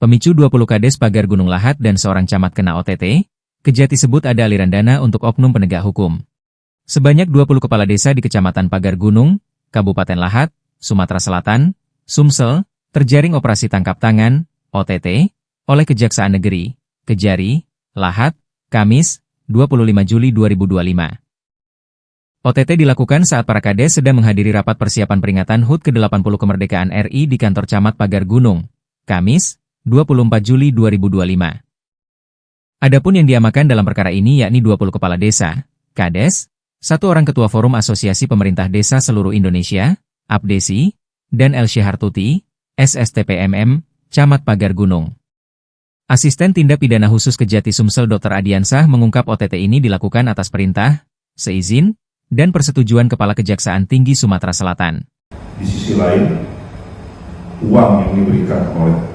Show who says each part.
Speaker 1: Pemicu 20 Kades Pagar Gunung Lahat dan seorang camat kena OTT, Kejati sebut ada aliran dana untuk oknum penegak hukum. Sebanyak 20 kepala desa di Kecamatan Pagar Gunung, Kabupaten Lahat, Sumatera Selatan, Sumsel, terjaring operasi tangkap tangan, OTT, oleh Kejaksaan Negeri, Kejari, Lahat, Kamis, 25 Juli 2025. OTT dilakukan saat para kades sedang menghadiri rapat persiapan peringatan HUT ke-80 kemerdekaan RI di kantor Camat Pagar Gunung, Kamis, 24 Juli 2025. Adapun yang diamankan dalam perkara ini yakni 20 kepala desa, kades, 1 orang ketua Forum Asosiasi Pemerintah Desa Seluruh Indonesia, APDESI, dan El Syahartuti, SSTPMM, Camat Pagar Gunung. Asisten Tindak Pidana Khusus Kejati Sumsel Dr. Adiansah mengungkap OTT ini dilakukan atas perintah, seizin, dan persetujuan Kepala Kejaksaan Tinggi Sumatera Selatan.
Speaker 2: Di sisi lain, uang yang diberikan oleh